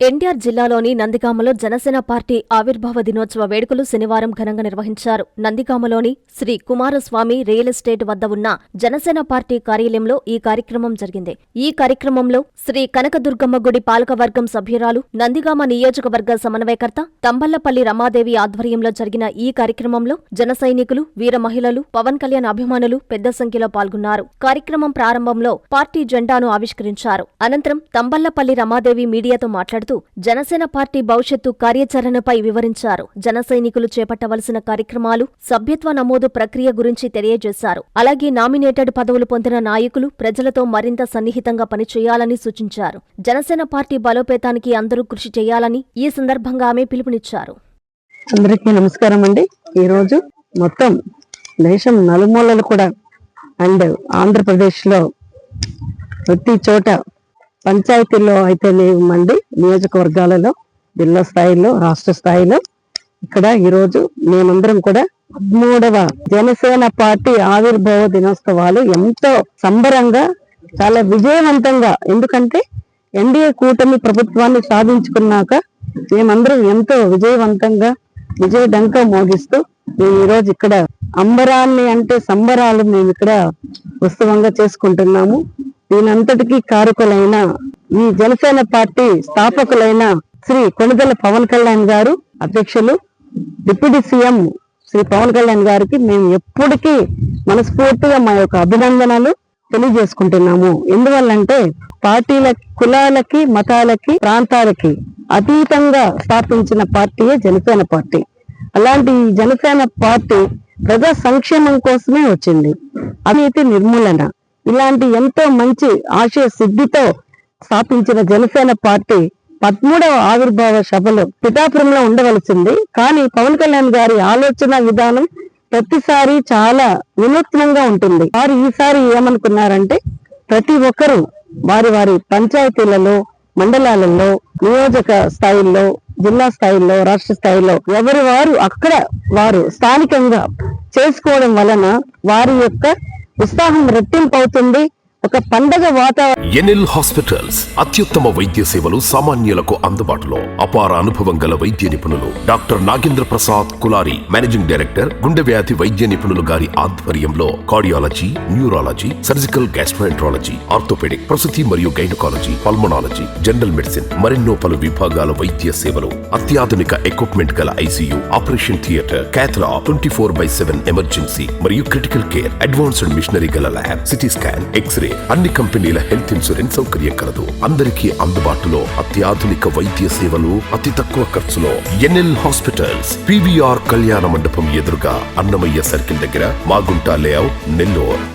ఎన్టీఆర్ జిల్లాలోని నందిగామలో జనసేన పార్టీ ఆవిర్భావ దినోత్సవ వేడుకలు శనివారం ఘనంగా నిర్వహించారు. నందిగామలోని శ్రీ కుమారస్వామి రియల్ ఎస్టేట్ వద్ద ఉన్న జనసేన పార్టీ కార్యాలయంలో ఈ కార్యక్రమం జరిగింది. ఈ కార్యక్రమంలో శ్రీ కనకదుర్గమ్మ గుడి పాలకవర్గం సభ్యురాలు, నందిగామ నియోజకవర్గ సమన్వయకర్త తంబళ్లపల్లి రమాదేవి ఆధ్వర్యంలో జరిగిన ఈ కార్యక్రమంలో జన సైనికులు, వీర మహిళలు, పవన్ కళ్యాణ్ అభిమానులు పెద్ద సంఖ్యలో పాల్గొన్నారు. కార్యక్రమం ప్రారంభంలో పార్టీ జెండాను ఆవిష్కరించారు. అనంతరం తంబళ్లపల్లి రమాదేవి మీడియాతో మాట్లాడుతూ జనసేన పార్టీ భవిష్యత్తు కార్యాచరణపై వివరించారు. జన సైనికులు చేపట్టవలసిన కార్యక్రమాలు, సభ్యత్వ నమోదు ప్రక్రియ గురించి తెలియజేశారు. అలాగే నామినేటెడ్ పదవులు పొందిన నాయకులు ప్రజలతో మరింత సన్నిహితంగా పనిచేయాలని సూచించారు. జనసేన పార్టీ బలోపేతానికి అందరూ కృషి చేయాలని ఈ సందర్భంగా ఆమె పిలుపునిచ్చారు. అందరికీ నమస్కారం అండి. ఈరోజు మొత్తం దేశం నలుమూలలు కూడా అండ్ ఆంధ్రప్రదేశ్ లో ప్రతి చోట పంచాయతీల్లో అయితే లేవండి, నియోజకవర్గాలలో, జిల్లా స్థాయిలో, రాష్ట్ర స్థాయిలో ఇక్కడ ఈరోజు మేమందరం కూడా 13వ జనసేన పార్టీ ఆవిర్భావ దినోత్సవాలు ఎంతో సంబరంగా, చాలా విజయవంతంగా, ఎందుకంటే ఎన్డీఏ కూటమి ప్రభుత్వాన్ని సాధించుకున్నాక మేమందరం ఎంతో విజయవంతంగా విజయడంకా మోగిస్తూ మేము ఈరోజు ఇక్కడ అంబరాన్ని అంటే సంబరాలు మేము ఇక్కడ ఉత్సవంగా చేసుకుంటున్నాము. దీనంతటికీ కారకులైన ఈ జనసేన పార్టీ స్థాపకులైన శ్రీ కొణిదెల పవన్ కళ్యాణ్ గారు, అధ్యక్షులు, డిప్యూటీ సీఎం శ్రీ పవన్ కళ్యాణ్ గారికి మేము ఎప్పటికీ మనస్ఫూర్తిగా మా యొక్క అభినందనలు తెలియజేసుకుంటున్నాము. ఎందువల్లంటే పార్టీల, కులాలకి, మతాలకి, ప్రాంతాలకి అతీతంగా స్థాపించిన పార్టీయే జనసేన పార్టీ. అలాంటి ఈ జనసేన పార్టీ ప్రజా సంక్షేమం కోసమే వచ్చింది. అవినీతి నిర్మూలన, ఇలాంటి ఎంతో మంచి ఆశయ సిద్ధితో స్థాపించిన జనసేన పార్టీ 13వ ఆవిర్భావ సభలో పిఠాపురంలో ఉండవలసింది. కానీ పవన్ కళ్యాణ్ గారి ఆలోచన విధానం ప్రతిసారి చాలా వినూత్నంగా ఉంటుంది. వారు ఈసారి ఏమనుకున్నారంటే ప్రతి ఒక్కరూ వారి వారి పంచాయతీలలో, మండలాలలో, నియోజక స్థాయిల్లో, జిల్లా స్థాయిల్లో, రాష్ట్ర స్థాయిలో ఎవరు వారు అక్కడ వారు స్థానికంగా చేసుకోవడం వలన వారి యొక్క ఉత్సాహం రెట్టింపు అవుతుంది. ఒక పండగ వాతావరణం. ఎన్ఎల్ హాస్పిటల్స్ అత్యుత్తమ వైద్య సేవలు సామాన్యులకు అందుబాటులో. అపార అనుభవం గల వైద్య నిపుణులు doctor Nagendra Prasad Kulari, managing director, గుండె వ్యాధి వైద్య నిపుణులు గారి ఆధ్వర్యంలో cardiology, neurology, surgical gastroenterology, orthopaedic, ప్రసూతి మరియు గైనకాలజీ, పల్మనాలజీ, జనరల్ మెడిసిన్, మరెన్నో పలు విభాగాల వైద్య సేవలు, అత్యాధునిక ఎక్విప్మెంట్ గల ఐసీయూ, ఆపరేషన్ థియేటర్, క్యాథ్లా, 24/7 ఎమర్జెన్సీ మరియు క్రిటికల్ కేర్, అడ్వాన్స్డ్ మిషనరీ గల ల్యాబ్, సిటీ స్కాన్, ఎక్స్రే, అన్ని కంపెనీల హెల్త్ ఇన్సూరెన్స్ సౌకర్యం కలదు. అందరికీ అందుబాటులో అత్యాధునిక వైద్య సేవలు అతి తక్కువ ఖర్చులో. ఎన్ఎల్ హాస్పిటల్స్, పివిఆర్ కళ్యాణ మండపం ఎదురుగా, అన్నమయ్య సర్కిల్ దగ్గర, మాగుంట లేఅవుట్, నెల్లూరు.